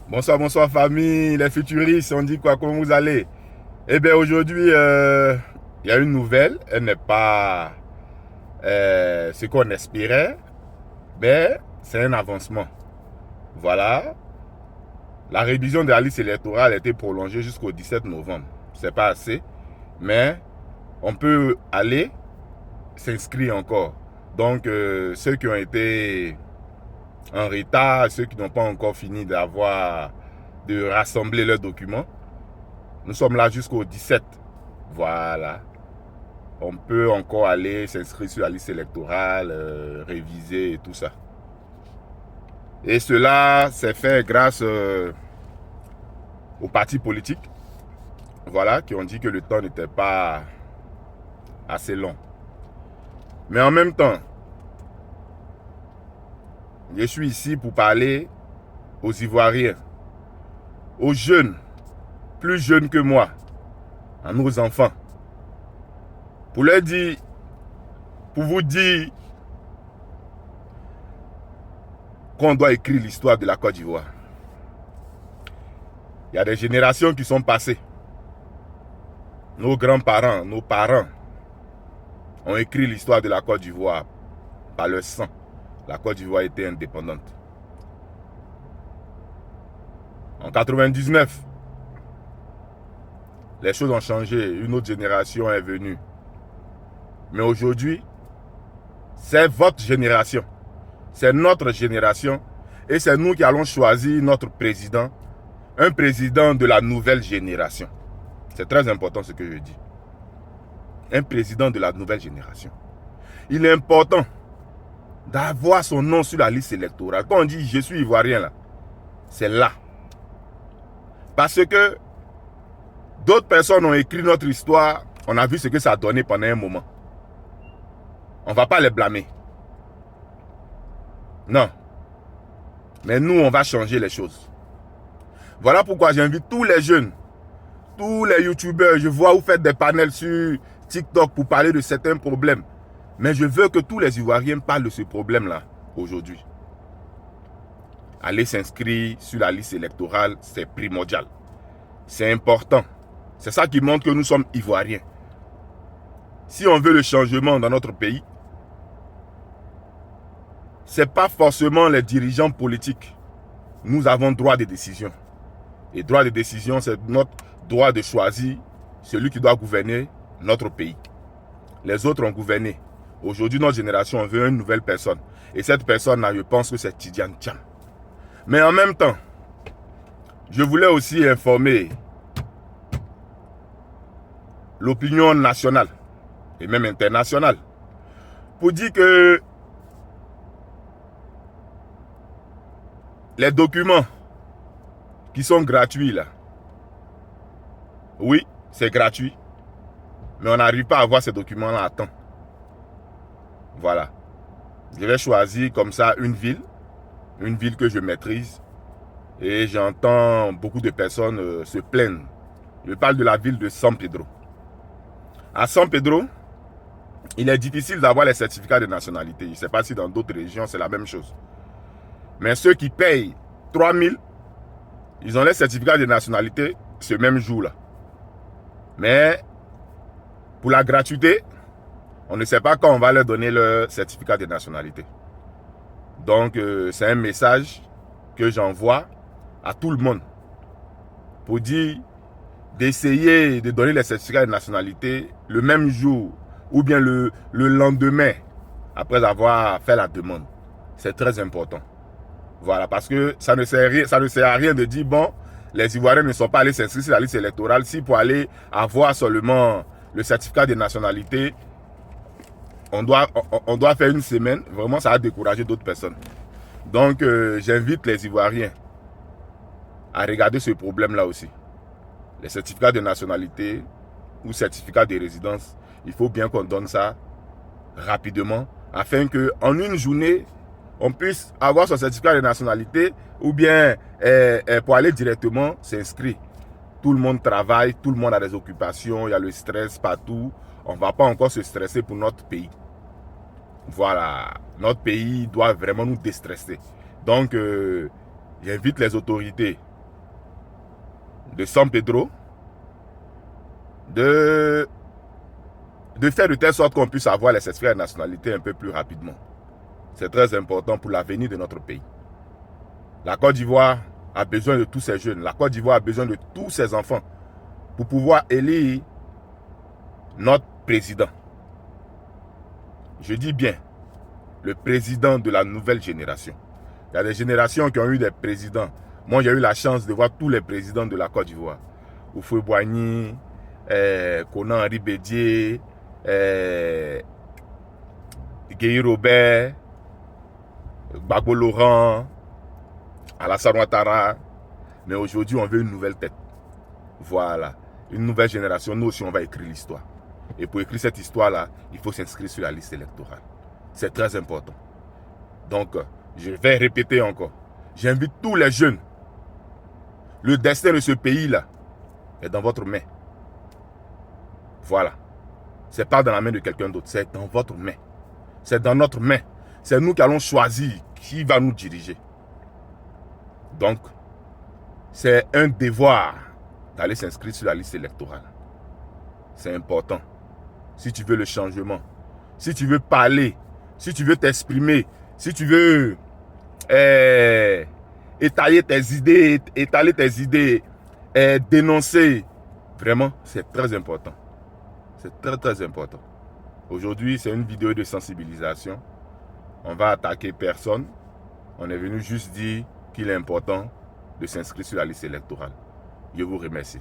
Bonsoir, bonsoir famille, les futuristes, on dit quoi, comment vous allez? Eh bien aujourd'hui, il y a une nouvelle, elle n'est pas ce qu'on espérait, mais c'est un avancement. Voilà, la révision de la liste électorale a été prolongée jusqu'au 17 novembre. C'est pas assez, mais on peut aller s'inscrire encore. Donc ceux qui ont été en retard, ceux qui n'ont pas encore fini de rassembler leurs documents, nous sommes là jusqu'au 17. Voilà. On peut encore aller s'inscrire sur la liste électorale, réviser et tout ça. Et cela s'est fait grâce aux partis politiques, voilà, qui ont dit que le temps n'était pas assez long. Mais en même temps, je suis ici pour parler aux Ivoiriens, aux jeunes, plus jeunes que moi, à nos enfants, pour leur dire, pour vous dire qu'on doit écrire l'histoire de la Côte d'Ivoire. Il y a des générations qui sont passées. Nos grands-parents, nos parents ont écrit l'histoire de la Côte d'Ivoire par leur sang. La Côte d'Ivoire était indépendante. En 99, les choses ont changé. Une autre génération est venue. Mais aujourd'hui, c'est votre génération. C'est notre génération. Et c'est nous qui allons choisir notre président. Un président de la nouvelle génération. C'est très important ce que je dis. Un président de la nouvelle génération. Il est important d'avoir son nom sur la liste électorale. Quand on dit je suis ivoirien là, c'est là. Parce que d'autres personnes ont écrit notre histoire. On a vu ce que ça a donné pendant un moment. On ne va pas les blâmer. Non. Mais nous, on va changer les choses. Voilà pourquoi j'invite tous les jeunes, tous les youtubeurs. Je vois vous faites des panels sur TikTok pour parler de certains problèmes. Mais je veux que tous les Ivoiriens parlent de ce problème-là aujourd'hui. Aller s'inscrire sur la liste électorale, c'est primordial. C'est important. C'est ça qui montre que nous sommes Ivoiriens. Si on veut le changement dans notre pays, ce n'est pas forcément les dirigeants politiques. Nous avons droit de décision. Et droit de décision, c'est notre droit de choisir celui qui doit gouverner notre pays. Les autres ont gouverné. Aujourd'hui, notre génération veut une nouvelle personne. Et cette personne-là, je pense que c'est Tidiane Tcham. Mais en même temps, je voulais aussi informer l'opinion nationale et même internationale pour dire que les documents qui sont gratuits là, oui, c'est gratuit, mais on n'arrive pas à avoir ces documents-là à temps. Voilà. Je vais choisir comme ça une ville que je maîtrise. Et j'entends beaucoup de personnes se plaindre. Je parle de la ville de San Pedro. À San Pedro, il est difficile d'avoir les certificats de nationalité. Je ne sais pas si dans d'autres régions, c'est la même chose. Mais ceux qui payent 3 000, ils ont les certificats de nationalité ce même jour-là. Mais pour la gratuité, on ne sait pas quand on va leur donner leur certificat de nationalité. Donc, c'est un message que j'envoie à tout le monde pour dire d'essayer de donner les certificats de nationalité le même jour ou bien le lendemain après avoir fait la demande. C'est très important. Voilà, parce que ça ne sert à rien de dire, bon, les Ivoiriens ne sont pas allés s'inscrire sur la liste électorale si pour aller avoir seulement le certificat de nationalité, on doit faire une semaine. Vraiment, ça va décourager d'autres personnes. Donc, j'invite les Ivoiriens à regarder ce problème-là aussi. Les certificats de nationalité ou certificats de résidence, il faut bien qu'on donne ça rapidement afin qu'en une journée, on puisse avoir son certificat de nationalité ou bien pour aller directement s'inscrire. Tout le monde travaille, tout le monde a des occupations, il y a le stress partout. On ne va pas encore se stresser pour notre pays. Voilà, notre pays doit vraiment nous déstresser. Donc, j'invite les autorités de San Pedro, de faire de telle sorte qu'on puisse avoir les certificats de nationalité un peu plus rapidement. C'est très important pour l'avenir de notre pays. La Côte d'Ivoire a besoin de tous ces jeunes. La Côte d'Ivoire a besoin de tous ces enfants pour pouvoir élire notre président. Je dis bien, le président de la nouvelle génération. Il y a des générations qui ont eu des présidents. Moi, j'ai eu la chance de voir tous les présidents de la Côte d'Ivoire. Houphouët-Boigny, Konan Henri Bédié, Guéhi Robert, Gbagbo Laurent, Alassane Ouattara. Mais aujourd'hui, on veut une nouvelle tête. Voilà. Une nouvelle génération. Nous aussi, on va écrire l'histoire. Et pour écrire cette histoire-là, il faut s'inscrire sur la liste électorale. C'est très important. Donc, je vais répéter encore. J'invite tous les jeunes. Le destin de ce pays-là est dans votre main. Voilà. Ce n'est pas dans la main de quelqu'un d'autre. C'est dans votre main. C'est dans notre main. C'est nous qui allons choisir qui va nous diriger. Donc, c'est un devoir d'aller s'inscrire sur la liste électorale. C'est important. Si tu veux le changement, si tu veux parler, si tu veux t'exprimer, si tu veux étaler tes idées, dénoncer, vraiment, c'est très important. C'est très, très important. Aujourd'hui, c'est une vidéo de sensibilisation. On va attaquer personne. On est venu juste dire qu'il est important de s'inscrire sur la liste électorale. Je vous remercie.